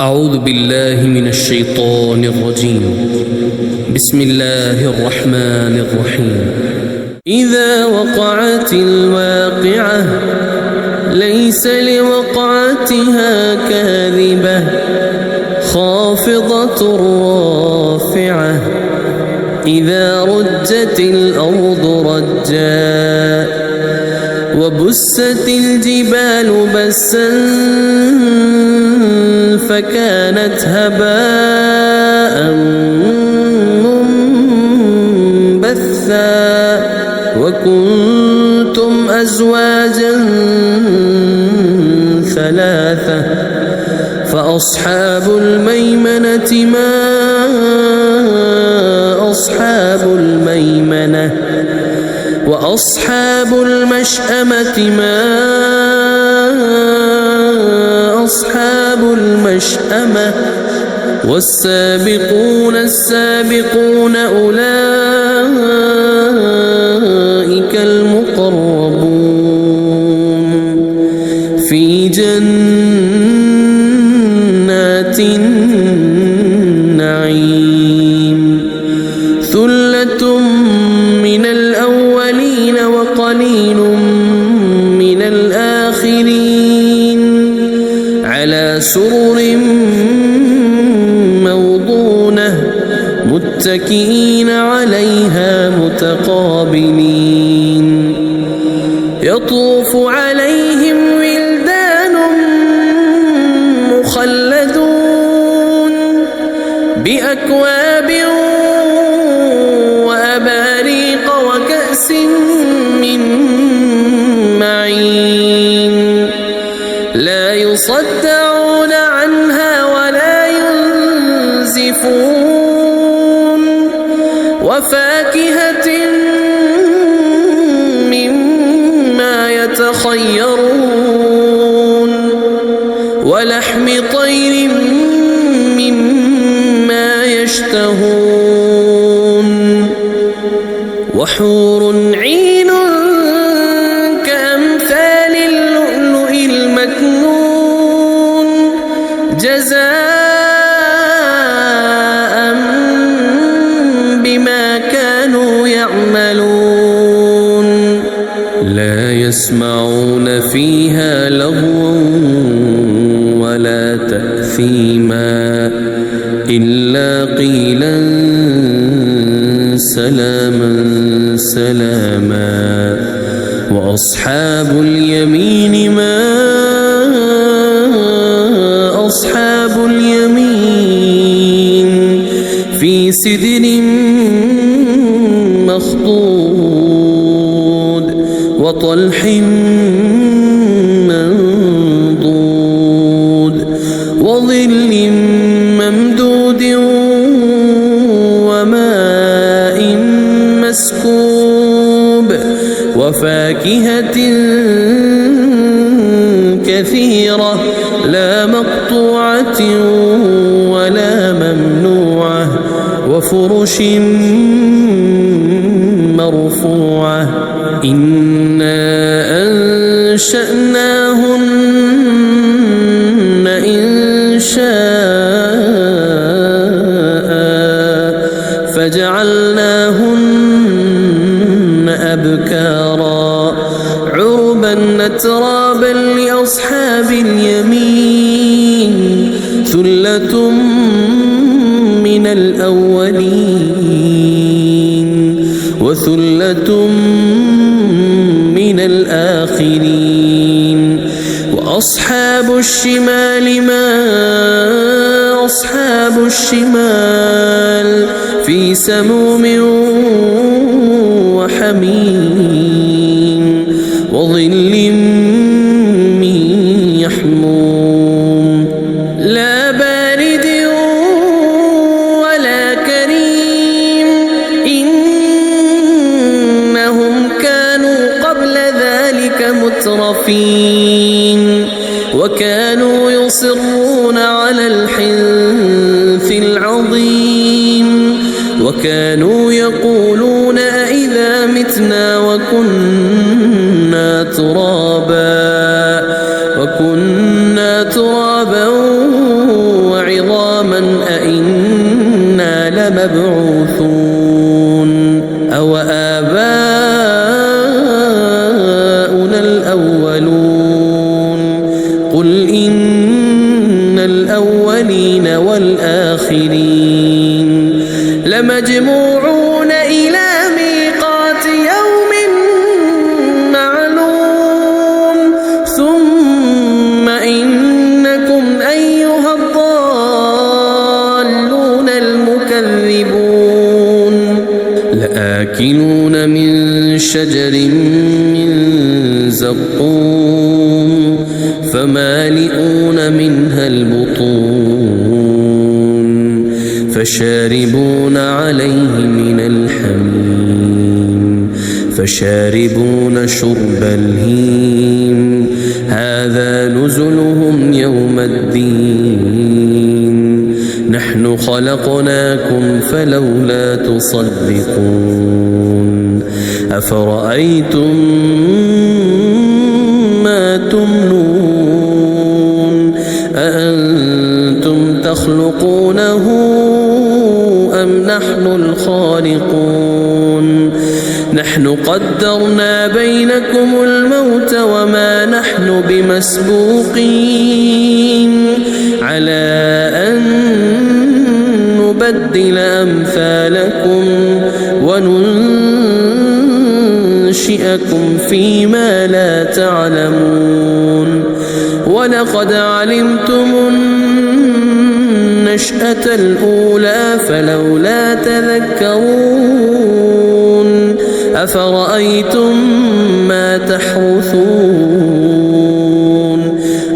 أعوذ بالله من الشيطان الرجيم. بسم الله الرحمن الرحيم. إذا وقعت الواقعة ليس لوقعتها كاذبة خافضة رافعة إذا رجت الأرض رجا وبست الجبال بسا فكانت هباء منبثا وكنتم أزواجا ثلاثة فأصحاب الميمنة ما أصحاب الميمنة وأصحاب المشأمة ما أصحاب المشأمة والسابقون السابقون أولئك المقربون في جنات النعيم ثلة من الأولين وقليل من الآخرين على سرر موضونة متكئين عليها متقابلين يطوف عليهم ولدان مخلدون بأكواب وأباريق وكأس من معين لا يصدعون عنها ولا ينزفون وفاكهة مما يتخيرون ولحم طير مما يشتهون وحور عين كأمثال اللؤلؤ المكنون جزاء بما كانوا يعملون لا يسمعون فيها لغوا ولا تأثيما إلا قيلا سلاما سلاما وأصحاب اليمين ما أصحاب اليمين في سدر مخضود وطلح منضود وظل ممدود وماء مسكوب وفاكهة كثيرة لا مقطوعة ولا ممنوعة وفرش مرفوعة إنا أنشأناهن إنشاء فجعلناهن أبكارا عربا أترابا لأصحاب اليمين ثلة من الأولين وثلة من الآخرين وأصحاب الشمال ما أصحاب الشمال في سموم وحميم وظل من يحموم لا بارد ولا كريم إنهم كانوا قبل ذلك مترفين وكانوا يصرون على الحنث العظيم وكانوا يقولون أئذا متنا وكنا ترابا الأولين والآخرين لمجموعون إلى ميقات يوم معلوم ثم إنكم أيها الضالون المكذبون لآكلون من شجر من زقوم فمالئون منها البطون فشاربون عليه من الحميم فشاربون شرب الهيم هذا نزلهم يوم الدين نحن خلقناكم فلولا تصدقون أفرأيتم ما تمنون أأنتم تخلقونه أم نحن الخالقون نحن قدرنا بينكم الموت وما نحن بمسبوقين على أن نبدل أمثالكم وننشئكم فيما لا تعلمون ولقد علمتم النشأة الأولى فلولا تذكرون أفرأيتم ما تحرثون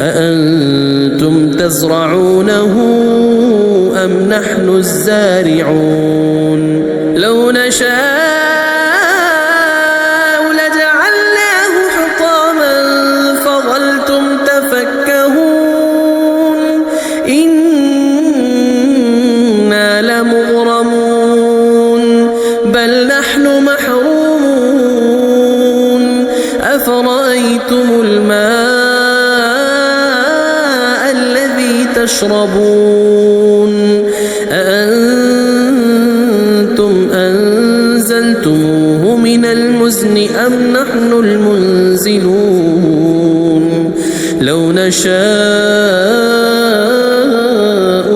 أأنتم تزرعونه أم نحن الزارعون لو نشاء لجعلناه حطاما فظلتم تفكهون إنا لمغرمون بل نحن محرومون أفرأيتم الماء الذي تشربون أأنتم أنزلتموه من المزن أم نحن المنزلون لو نشاء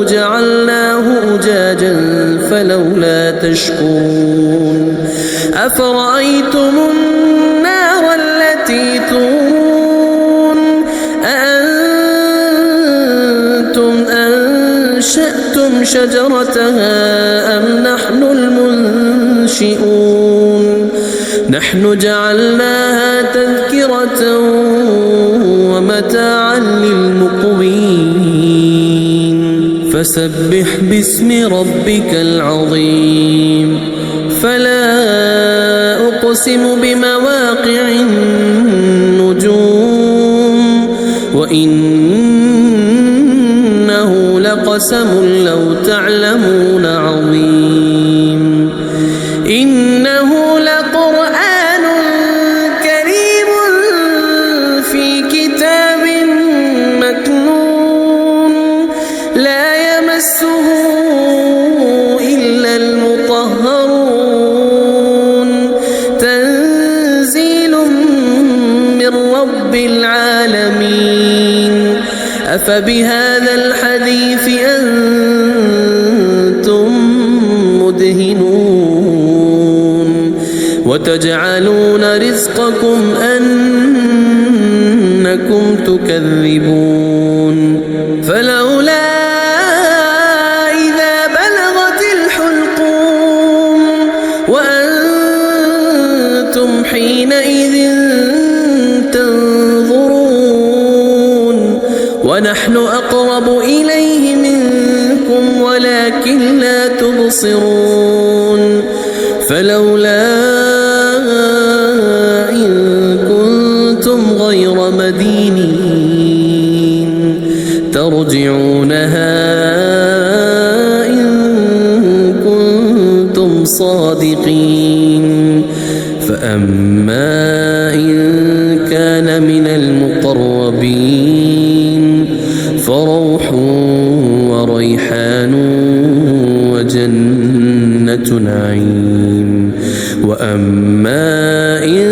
جعلناه أجاجا فلولا تشكرون أفرأيتم النار التي تورون أأنتم أنشأتم شجرتها أم نحن المنشئون نحن جعلناها تذكرة ومتاعا للمقوين فسبح باسم ربك العظيم فلا أقسم بمواقع النجوم وإنه لقسم لو تعلمون عظيم إنه لقرآن كريم في كتاب مكنون لا يمسه إلا المطهرون تنزيل من رب العالمين أفبهذا الحديث أنتم مدهنون وتجعلون رزقكم أنكم تكذبون فلولا إذا بلغت الحلقوم وأنتم حينئذ تنظرون ونحن أقرب إليه منكم ولكن لا تبصرون فلولا إن كنتم غير مدينين ترجعونها إن كنتم صادقين فأما إن كان من المقربين فروح وريحان وجنة نعيم وأما إن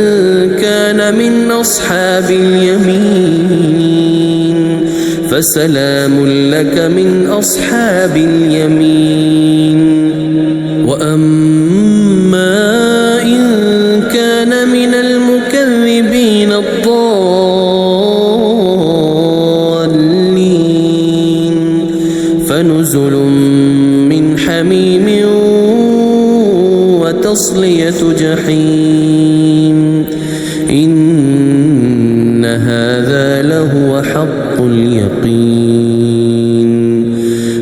كان من أصحاب اليمين فسلام لك من أصحاب اليمين وأما إن كان من المكذبين الضالين فنزل من حميم وتصلية جحيم إن هذا لهو حق اليقين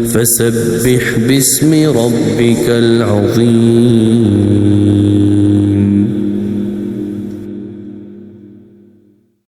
فسبح باسم ربك العظيم.